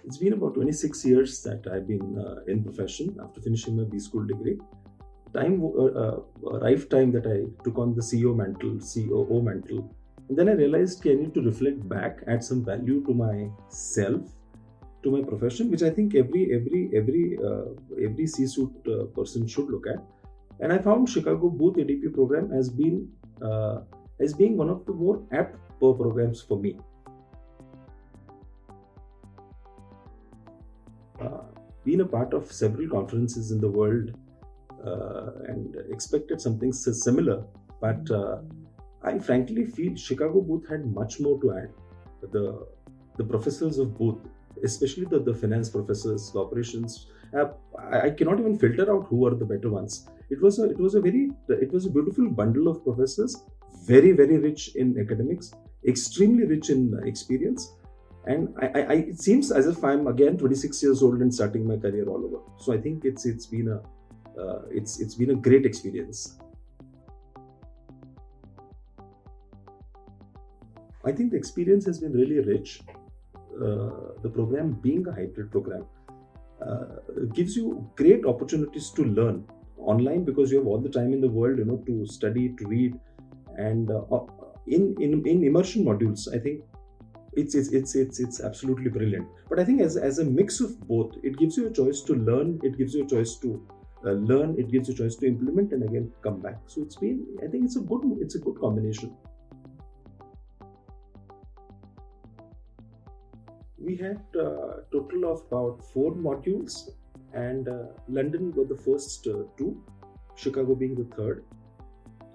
It's been about 26 years that I've been in profession after finishing my B school degree. Arrived time that I took on the COO mantle. And then I realized I need to reflect back, add some value to myself, to my profession, which I think every C-suite person should look at. And I found Chicago Booth ADP program as being one of the more apt programs for me. Been a part of several conferences in the world and expected something similar, but I frankly feel Chicago Booth had much more to add. The professors of Booth, especially the finance professors, the operations, I cannot even filter out who are the better ones. It was a beautiful bundle of professors, very rich in academics, extremely rich in experience. And it seems as if I'm again 26 years old and starting my career all over. So I think it's been a great experience. I think the experience has been really rich. The program being a hybrid program gives you great opportunities to learn online because you have all the time in the world, to study, to read, and in immersion modules, I think it's absolutely brilliant. But I think as a mix of both, it gives you a choice to learn, it gives you a choice to learn, it gives you a choice to implement and again come back. So I think it's a good combination. We had a total of about 4 modules, and London were the first 2, Chicago being the third.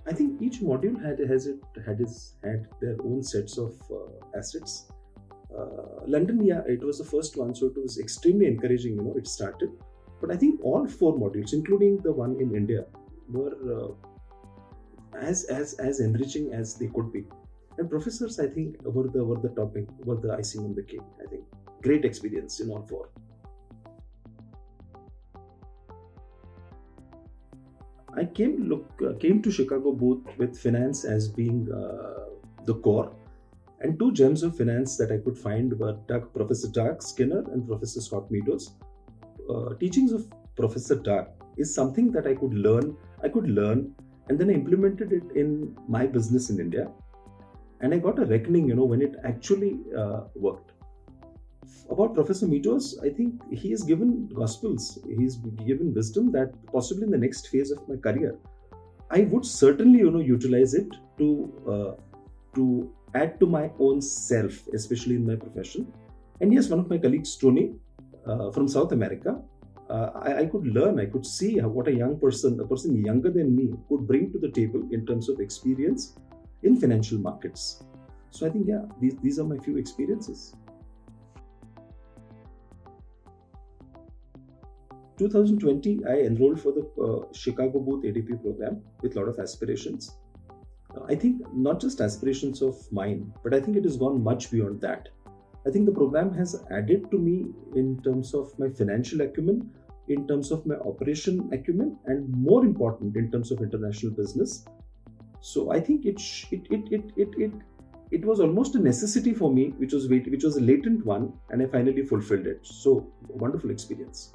I think each module had their own sets of assets. London, it was the first one, so it was extremely encouraging. It started, but I think all 4 modules, including the one in India, were as enriching as they could be. And professors, I think, were the icing on the cake. I think great experience in all 4. I came to Chicago Booth with finance as being the core, and 2 gems of finance that I could find were Professor Doug Skinner and Professor Scott Meadows. Teachings of Professor Doug is something that I could learn, and then I implemented it in my business in India, and I got a reckoning, when it actually worked. About Professor Meadows, I think he has given gospels, he's given wisdom that possibly in the next phase of my career, I would certainly, utilize it to add to my own self, especially in my profession. And yes, one of my colleagues, Tony, from South America, I could learn, I could see what a person younger than me could bring to the table in terms of experience in financial markets. So I think, these are my few experiences. 2020, I enrolled for the Chicago Booth ADP program with a lot of aspirations. I think not just aspirations of mine, but I think it has gone much beyond that. I think the program has added to me in terms of my financial acumen, in terms of my operation acumen, and more important, in terms of international business. So I think it was almost a necessity for me, which was a latent one, and I finally fulfilled it. So, wonderful experience.